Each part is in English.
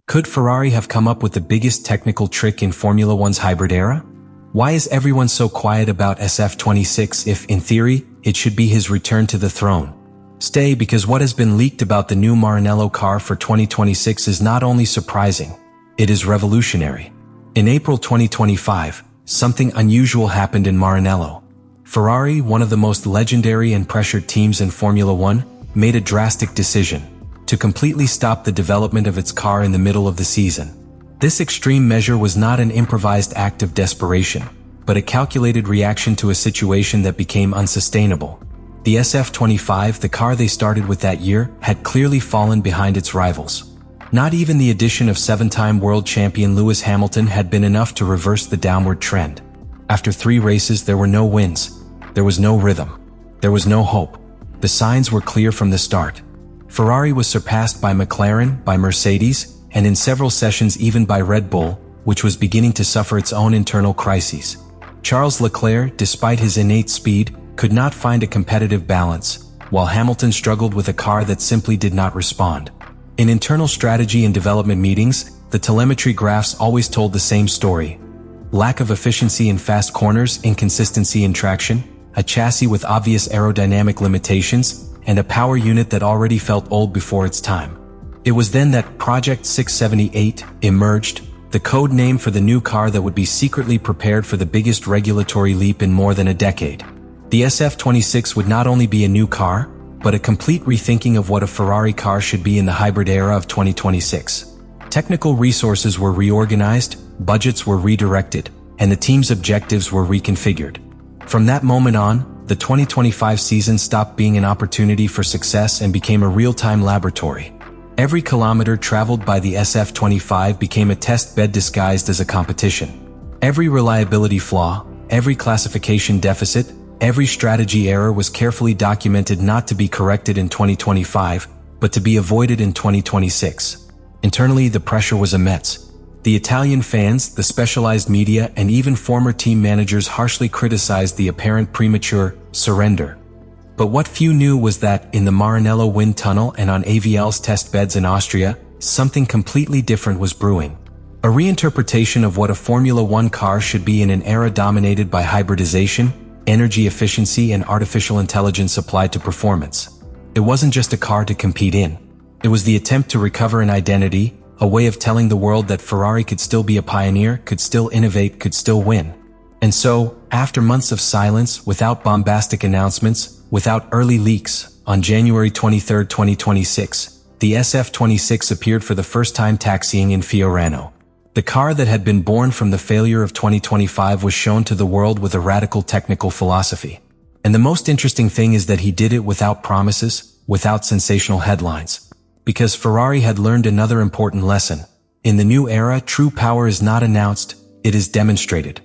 Could Ferrari have come up with the biggest technical trick in Formula One's hybrid era? Why is everyone so quiet about SF26 if, in theory, it should be his return to the throne? Stay, because what has been leaked about the new Maranello car for 2026 is not only surprising, it is revolutionary. In April 2025, something unusual happened in Maranello. Ferrari, one of the most legendary and pressured teams in Formula One, made a drastic decision to completely stop the development of its car in the middle of the season. This extreme measure was not an improvised act of desperation, but a calculated reaction to a situation that became unsustainable. The SF25, the car they started with that year, had clearly fallen behind its rivals. Not even the addition of seven-time world champion Lewis Hamilton had been enough to reverse the downward trend. After 3 races, there were no wins. There was no rhythm. There was no hope. The signs were clear from the start. Ferrari was surpassed by McLaren, by Mercedes, and in several sessions even by Red Bull, which was beginning to suffer its own internal crises. Charles Leclerc, despite his innate speed, could not find a competitive balance, while Hamilton struggled with a car that simply did not respond. In internal strategy and development meetings, the telemetry graphs always told the same story. Lack of efficiency in fast corners, inconsistency in traction, a chassis with obvious aerodynamic limitations, and a power unit that already felt old before its time. It was then that Project 678 emerged, the code name for the new car that would be secretly prepared for the biggest regulatory leap in more than a decade. The SF26 would not only be a new car, but a complete rethinking of what a Ferrari car should be in the hybrid era of 2026. Technical resources were reorganized, budgets were redirected, and the team's objectives were reconfigured. From that moment on, the 2025 season stopped being an opportunity for success and became a real-time laboratory. Every kilometer traveled by the SF25 became a test bed disguised as a competition. Every reliability flaw, every classification deficit, every strategy error was carefully documented, not to be corrected in 2025, but to be avoided in 2026. Internally, the pressure was immense. The Italian fans, the specialized media, and even former team managers harshly criticized the apparent premature surrender. But what few knew was that, in the Maranello wind tunnel and on AVL's test beds in Austria, something completely different was brewing. A reinterpretation of what a Formula One car should be in an era dominated by hybridization, energy efficiency, and artificial intelligence applied to performance. It wasn't just a car to compete in. It was the attempt to recover an identity, a way of telling the world that Ferrari could still be a pioneer, could still innovate, could still win. And so, after months of silence, without bombastic announcements, without early leaks, on January 23, 2026, the SF26 appeared for the first time taxiing in Fiorano. The car that had been born from the failure of 2025 was shown to the world with a radical technical philosophy. And the most interesting thing is that he did it without promises, without sensational headlines. Because Ferrari had learned another important lesson. In the new era, true power is not announced, it is demonstrated.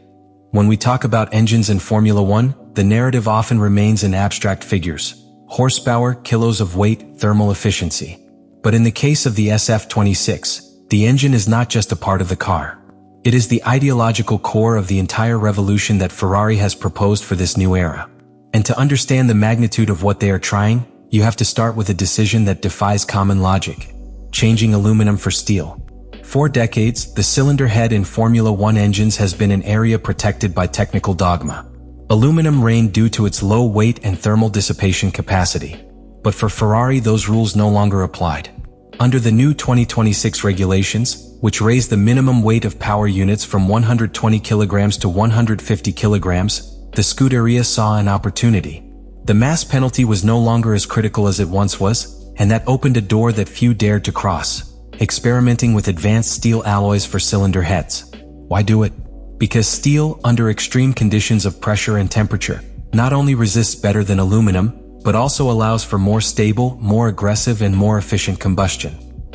When we talk about engines in Formula One, the narrative often remains in abstract figures. Horsepower, kilos of weight, thermal efficiency. But in the case of the SF26, the engine is not just a part of the car. It is the ideological core of the entire revolution that Ferrari has proposed for this new era. And to understand the magnitude of what they are trying, you have to start with a decision that defies common logic: changing aluminum for steel. For decades, the cylinder head in Formula One engines has been an area protected by technical dogma. Aluminum reigned due to its low weight and thermal dissipation capacity. But for Ferrari, those rules no longer applied. Under the new 2026 regulations, which raised the minimum weight of power units from 120 kilograms to 150 kilograms, the Scuderia saw an opportunity. The mass penalty was no longer as critical as it once was, and that opened a door that few dared to cross: experimenting with advanced steel alloys for cylinder heads. Why do it? Because steel, under extreme conditions of pressure and temperature, not only resists better than aluminum, but also allows for more stable, more aggressive, and more efficient combustion.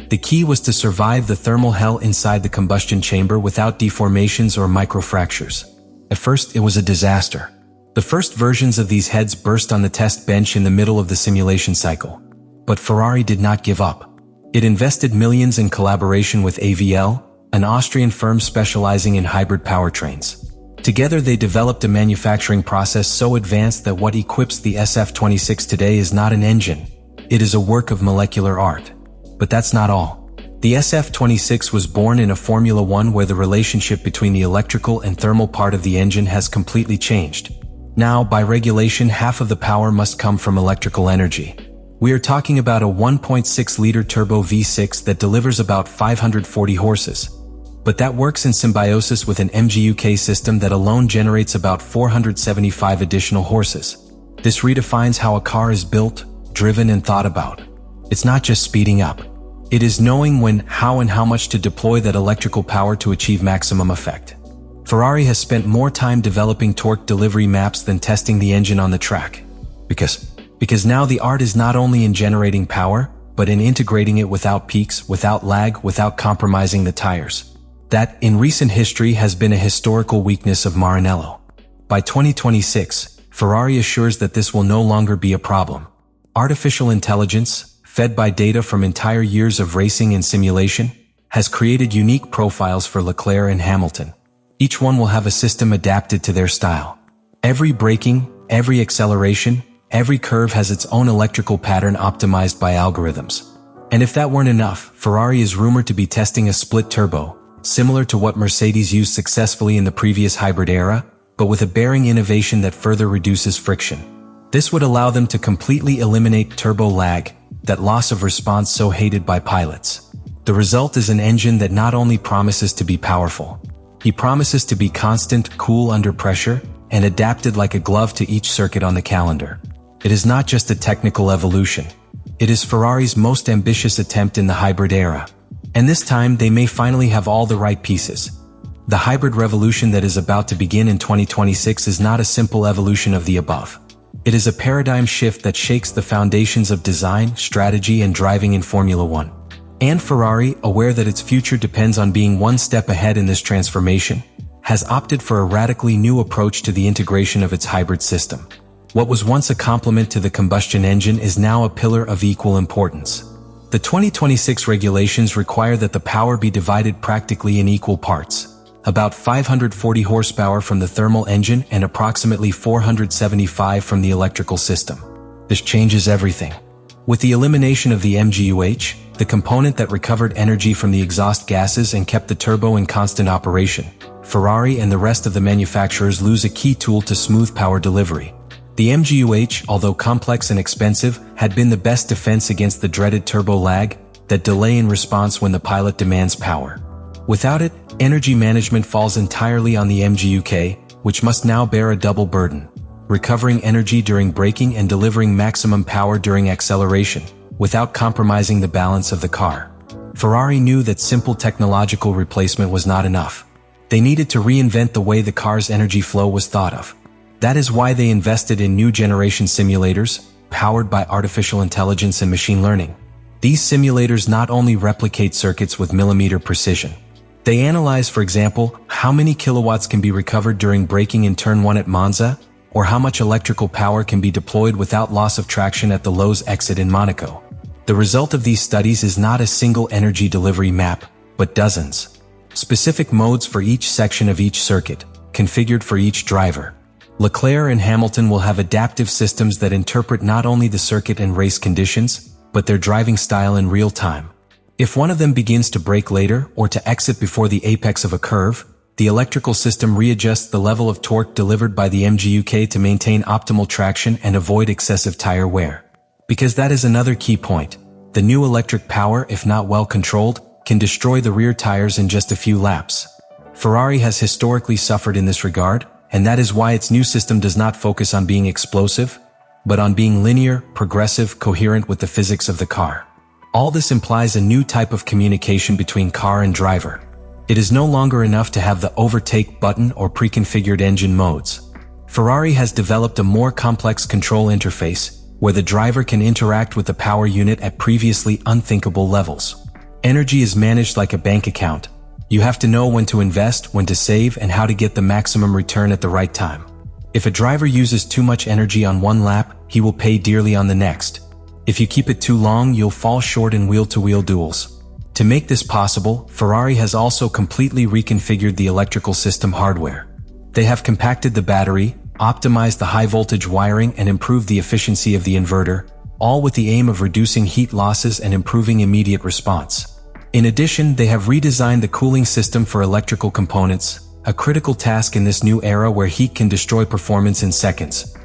The key was to survive the thermal hell inside the combustion chamber without deformations or microfractures. At first, it was a disaster. The first versions of these heads burst on the test bench in the middle of the simulation cycle. But Ferrari did not give up. It invested millions in collaboration with AVL, an Austrian firm specializing in hybrid powertrains. Together they developed a manufacturing process so advanced that what equips the SF26 today is not an engine. It is a work of molecular art. But that's not all. The SF26 was born in a Formula One where the relationship between the electrical and thermal part of the engine has completely changed. Now, by regulation, half of the power must come from electrical energy. We are talking about a 1.6-liter turbo V6 that delivers about 540 horses. But that works in symbiosis with an MGUK system that alone generates about 475 additional horses. This redefines how a car is built, driven, and thought about. It's not just speeding up. It is knowing when, how, and how much to deploy that electrical power to achieve maximum effect. Ferrari has spent more time developing torque delivery maps than testing the engine on the track. Because now the art is not only in generating power, but in integrating it without peaks, without lag, without compromising the tires. That, in recent history, has been a historical weakness of Maranello. By 2026, Ferrari assures that this will no longer be a problem. Artificial intelligence, fed by data from entire years of racing and simulation, has created unique profiles for Leclerc and Hamilton. Each one will have a system adapted to their style. Every braking, every acceleration, every curve has its own electrical pattern optimized by algorithms. And if that weren't enough, Ferrari is rumored to be testing a split turbo, similar to what Mercedes used successfully in the previous hybrid era, but with a bearing innovation that further reduces friction. This would allow them to completely eliminate turbo lag, that loss of response so hated by pilots. The result is an engine that not only promises to be powerful, it promises to be constant, cool under pressure, and adapted like a glove to each circuit on the calendar. It is not just a technical evolution. It is Ferrari's most ambitious attempt in the hybrid era. And this time, they may finally have all the right pieces. The hybrid revolution that is about to begin in 2026 is not a simple evolution of the above. It is a paradigm shift that shakes the foundations of design, strategy, and driving in Formula One. And Ferrari, aware that its future depends on being one step ahead in this transformation, has opted for a radically new approach to the integration of its hybrid system. What was once a complement to the combustion engine is now a pillar of equal importance. The 2026 regulations require that the power be divided practically in equal parts. About 540 horsepower from the thermal engine and approximately 475 from the electrical system. This changes everything. With the elimination of the MGUH, the component that recovered energy from the exhaust gases and kept the turbo in constant operation, Ferrari and the rest of the manufacturers lose a key tool to smooth power delivery. The MGUH, although complex and expensive, had been the best defense against the dreaded turbo lag, that delay in response when the pilot demands power. Without it, energy management falls entirely on the MGUK, which must now bear a double burden: recovering energy during braking and delivering maximum power during acceleration, without compromising the balance of the car. Ferrari knew that simple technological replacement was not enough. They needed to reinvent the way the car's energy flow was thought of. That is why they invested in new generation simulators, powered by artificial intelligence and machine learning. These simulators not only replicate circuits with millimeter precision. They analyze, for example, how many kilowatts can be recovered during braking in turn 1 at Monza, or how much electrical power can be deployed without loss of traction at the Lowe's exit in Monaco. The result of these studies is not a single energy delivery map, but dozens. Specific modes for each section of each circuit, configured for each driver. Leclerc and Hamilton will have adaptive systems that interpret not only the circuit and race conditions, but their driving style in real time. If one of them begins to brake later or to exit before the apex of a curve, the electrical system readjusts the level of torque delivered by the MGUK to maintain optimal traction and avoid excessive tire wear. Because that is another key point. The new electric power, if not well controlled, can destroy the rear tires in just a few laps. Ferrari has historically suffered in this regard, and that is why its new system does not focus on being explosive, but on being linear, progressive, coherent with the physics of the car. All this implies a new type of communication between car and driver. It is no longer enough to have the overtake button or pre-configured engine modes. Ferrari has developed a more complex control interface, where the driver can interact with the power unit at previously unthinkable levels. Energy is managed like a bank account. You have to know when to invest, when to save, and how to get the maximum return at the right time. If a driver uses too much energy on one lap, he will pay dearly on the next. If you keep it too long, you'll fall short in wheel-to-wheel duels. To make this possible, Ferrari has also completely reconfigured the electrical system hardware. They have compacted the battery, optimized the high-voltage wiring, and improved the efficiency of the inverter, all with the aim of reducing heat losses and improving immediate response. In addition, they have redesigned the cooling system for electrical components, a critical task in this new era where heat can destroy performance in seconds.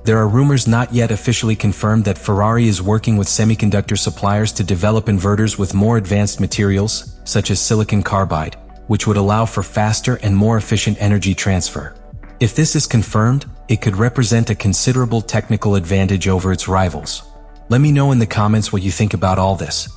There are rumors not yet officially confirmed that Ferrari is working with semiconductor suppliers to develop inverters with more advanced materials, such as silicon carbide, which would allow for faster and more efficient energy transfer. If this is confirmed, it could represent a considerable technical advantage over its rivals. Let me know in the comments what you think about all this.